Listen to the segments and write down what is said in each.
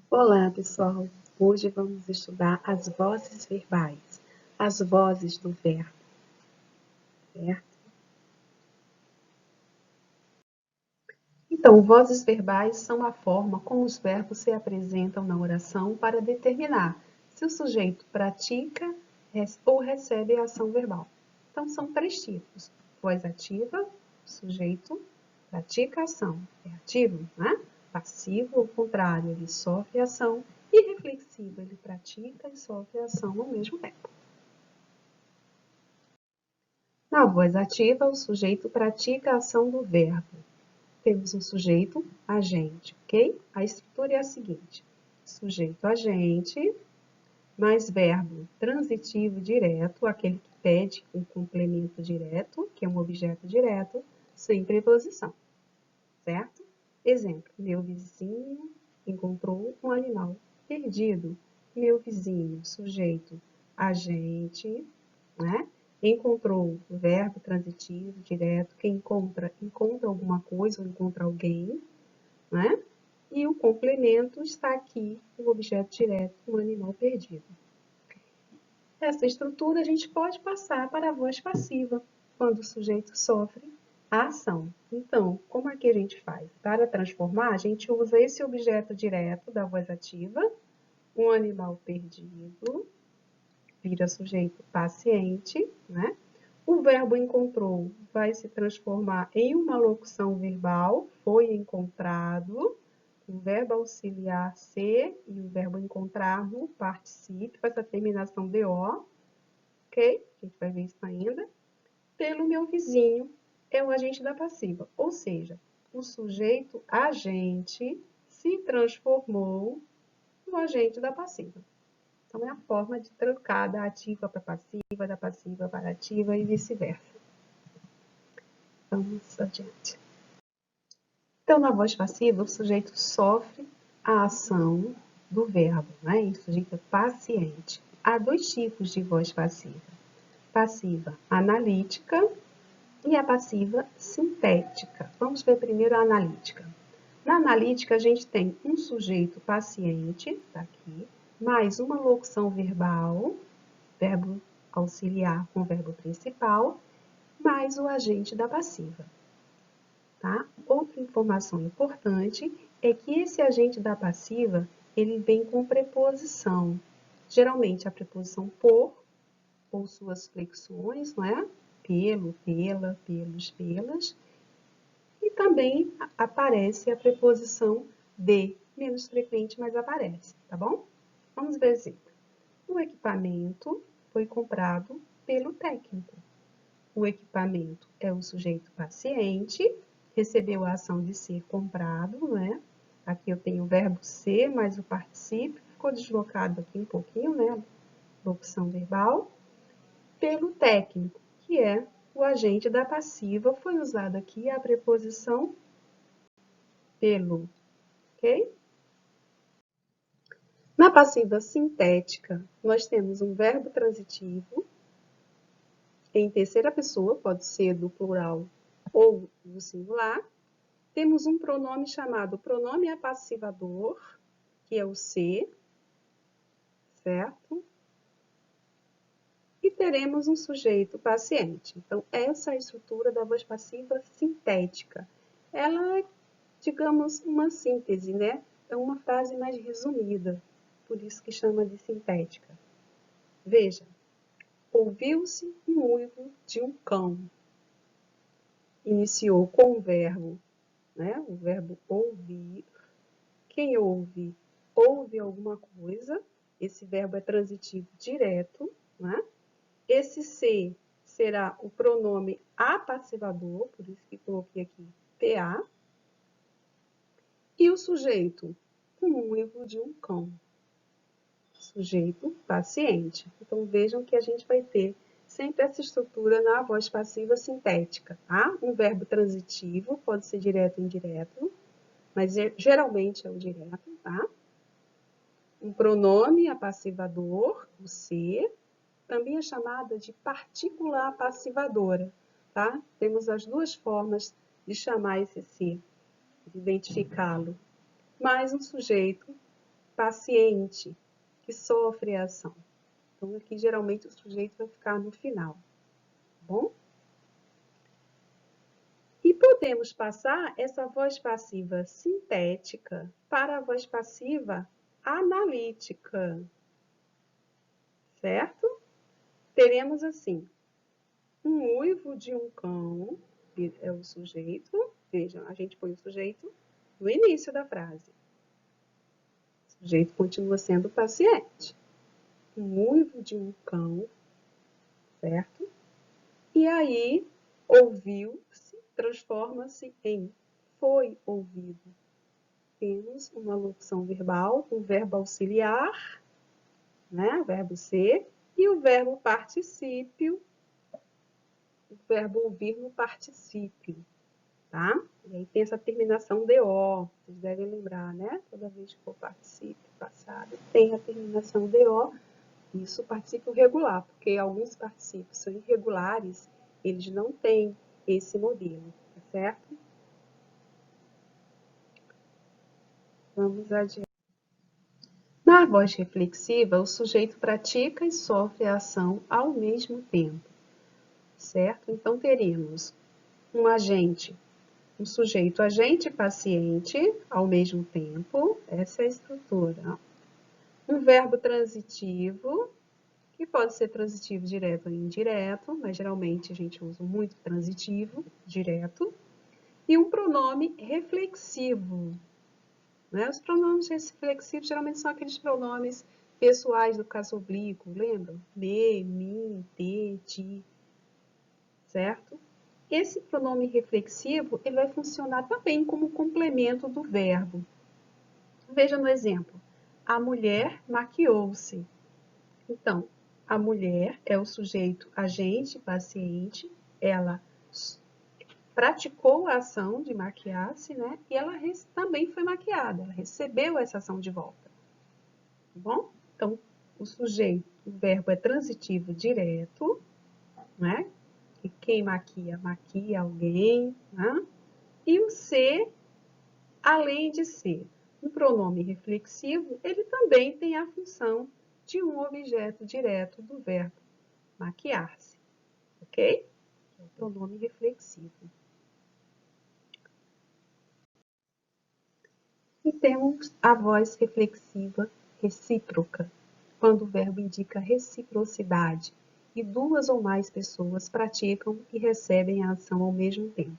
Olá, pessoal! Hoje vamos estudar as vozes verbais, as vozes do verbo, certo? Então, vozes verbais são a forma como os verbos se apresentam na oração para determinar se o sujeito pratica ou recebe a ação verbal. Então, são três tipos: voz ativa, sujeito pratica a ação, é ativo, né? Passivo, ao contrário, ele sofre a ação, e reflexivo, ele pratica e sofre a ação ao mesmo tempo. Na voz ativa, o sujeito pratica a ação do verbo. Temos um sujeito, agente, ok? A estrutura é a seguinte: sujeito, agente, mais verbo transitivo direto, aquele que pede um complemento direto, que é um objeto direto, sem preposição, certo? Exemplo: meu vizinho encontrou um animal perdido. Meu vizinho, sujeito, agente, né? Encontrou o verbo transitivo direto, que encontra alguma coisa ou encontra alguém, né? E o complemento está aqui, o objeto direto, um animal perdido. Essa estrutura a gente pode passar para a voz passiva, quando o sujeito sofre a ação. Então, como é que a gente faz? Para transformar, a gente usa esse objeto direto da voz ativa, um animal perdido, vira sujeito paciente, né? O verbo encontrou vai se transformar em uma locução verbal, foi encontrado, o verbo auxiliar ser e o verbo encontrar no particípio, com essa terminação de O, ok? A gente vai ver isso ainda. Pelo meu vizinho é o agente da passiva, ou seja, o sujeito agente se transformou no agente da passiva. Então, é a forma de trocar da ativa para passiva, da passiva para ativa e vice-versa. Vamos adiante. Então, na voz passiva, o sujeito sofre a ação do verbo, né? O sujeito é paciente. Há dois tipos de voz passiva: passiva analítica e a passiva sintética. Vamos ver primeiro a analítica. Na analítica, a gente tem um sujeito paciente, tá aqui, mais uma locução verbal, verbo auxiliar com verbo principal, mais o agente da passiva. Tá? Outra informação importante é que esse agente da passiva, ele vem com preposição. Geralmente a preposição por ou suas flexões, não é? Pelo, pela, pelos, pelas. E também aparece a preposição de, menos frequente, mas aparece, tá bom? Vamos ver exemplo. O equipamento foi comprado pelo técnico. O equipamento é o sujeito paciente, recebeu a ação de ser comprado, não é? Aqui eu tenho o verbo ser mais o particípio, ficou deslocado aqui um pouquinho, né? Locução verbal. Pelo técnico, que é o agente da passiva, foi usada aqui a preposição pelo, ok? Na passiva sintética, nós temos um verbo transitivo em terceira pessoa, pode ser do plural ou do singular. Temos um pronome chamado pronome apassivador, que é o se, certo? E teremos um sujeito paciente. Então, essa é a estrutura da voz passiva sintética. Ela é, digamos, uma síntese, né? É uma frase mais resumida, por isso que chama de sintética. Veja, ouviu-se um uivo de um cão. Iniciou com o verbo, né? O verbo ouvir. Quem ouve, ouve alguma coisa. Esse verbo é transitivo direto, né? Esse ser será o pronome apassivador, por isso que coloquei aqui PA. E o sujeito, um uivo de um cão. Sujeito paciente. Então, vejam que a gente vai ter sempre essa estrutura na voz passiva sintética, tá? Um verbo transitivo, pode ser direto ou indireto, mas geralmente é o direto, tá? Um pronome apassivador, o ser, também é chamada de partícula apassivadora, tá? Temos as duas formas de chamar esse ser, de identificá-lo. Mais um sujeito paciente, que sofre a ação. Então, aqui, geralmente, o sujeito vai ficar no final, tá bom? E podemos passar essa voz passiva sintética para a voz passiva analítica, certo? Teremos assim, um uivo de um cão, que é o sujeito. Vejam, a gente põe o sujeito no início da frase. O sujeito continua sendo o paciente. Um uivo de um cão, certo? E aí, ouviu-se, transforma-se em foi ouvido. Temos uma locução verbal, o verbo auxiliar, né? O verbo ser, e o verbo particípio, o verbo ouvir no particípio, tá? E aí tem essa terminação DO, vocês devem lembrar, né? Toda vez que for particípio passado, tem a terminação DO, isso particípio regular, porque alguns particípios são irregulares, eles não têm esse modelo, tá certo? Vamos adiante. Na voz reflexiva, o sujeito pratica e sofre a ação ao mesmo tempo, certo? Então, teremos um agente, um sujeito agente e paciente ao mesmo tempo, essa é a estrutura. Um verbo transitivo, que pode ser transitivo direto ou indireto, mas geralmente a gente usa muito transitivo, direto. E um pronome reflexivo, né? Os pronomes reflexivos geralmente são aqueles pronomes pessoais do caso oblíquo, lembram? Me, mim, te, ti, certo? Esse pronome reflexivo ele vai funcionar também como complemento do verbo. Veja no exemplo. A mulher maquiou-se. Então, a mulher é o sujeito agente, paciente, ela praticou a ação de maquiar-se, né? E ela também foi maquiada, ela recebeu essa ação de volta. Tá bom? Então, o sujeito, o verbo é transitivo direto, né? E quem maquia, maquia alguém, né? E o ser, além de ser um pronome reflexivo, ele também tem a função de um objeto direto do verbo maquiar-se, ok? É o pronome reflexivo. E temos a voz reflexiva recíproca, quando o verbo indica reciprocidade e duas ou mais pessoas praticam e recebem a ação ao mesmo tempo.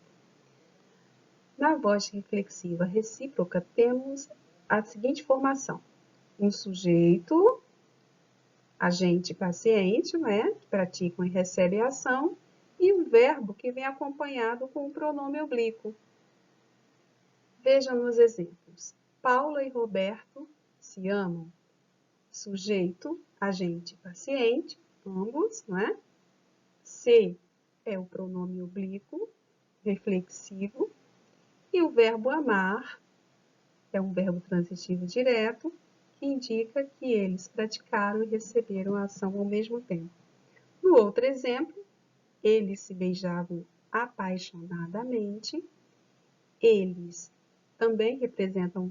Na voz reflexiva recíproca, temos a seguinte formação. Um sujeito, agente paciente, né, que praticam e recebem a ação, e um verbo que vem acompanhado com o pronome oblíquo. Veja nos exemplos. Paula e Roberto se amam. Sujeito, agente, paciente, ambos, né? Se é o pronome oblíquo, reflexivo, e o verbo amar é um verbo transitivo direto, que indica que eles praticaram e receberam a ação ao mesmo tempo. No outro exemplo, eles se beijavam apaixonadamente, eles também representam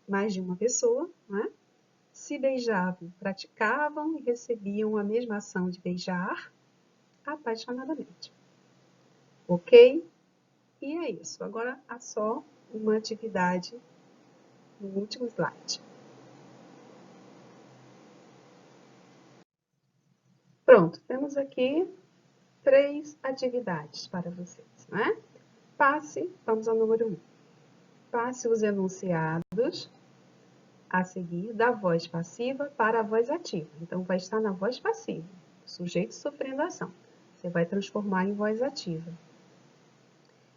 mais de uma pessoa, né? Se beijavam, praticavam e recebiam a mesma ação de beijar apaixonadamente. Ok? E é isso. Agora há só uma atividade no último slide. Pronto, temos aqui 3 atividades para vocês, né? Passe, vamos ao número 1. Passe os enunciados a seguir da voz passiva para a voz ativa. Então, vai estar na voz passiva, sujeito sofrendo ação. Você vai transformar em voz ativa.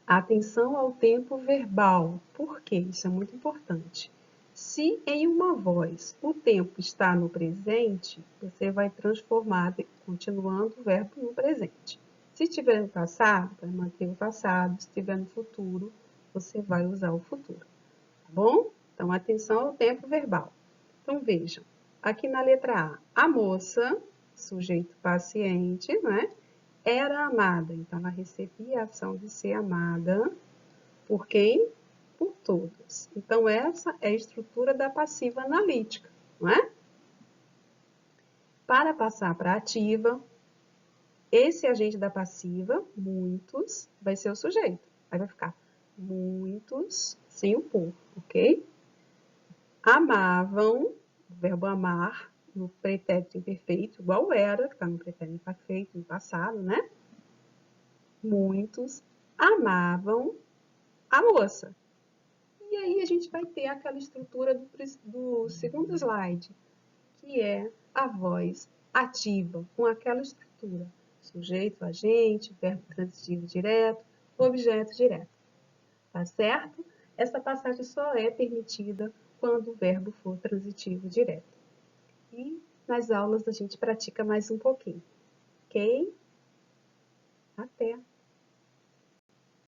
Atenção ao tempo verbal. Por quê? Isso é muito importante. Se em uma voz o tempo está no presente, você vai transformar, continuando o verbo no presente. Se estiver no passado, vai manter o passado. Se estiver no futuro, você vai usar o futuro. Tá bom? Então, atenção ao tempo verbal. Então, vejam. Aqui na letra A, a moça, sujeito paciente, né? Era amada. Então, ela recebia a ação de ser amada por quem? Por todos. Então, essa é a estrutura da passiva analítica. não é? Para passar para ativa, esse agente da passiva, muitos, vai ser o sujeito. Aí vai ficar muitos, sem o por, ok? Amavam, o verbo amar, no pretérito imperfeito, igual era, que está no pretérito imperfeito, no passado, né? Muitos amavam a moça. E aí a gente vai ter aquela estrutura do segundo slide, que é a voz ativa, com aquela estrutura. Sujeito, agente, verbo transitivo direto, objeto direto. Tá certo? Essa passagem só é permitida quando o verbo for transitivo direto. E nas aulas a gente pratica mais um pouquinho. Ok? Até!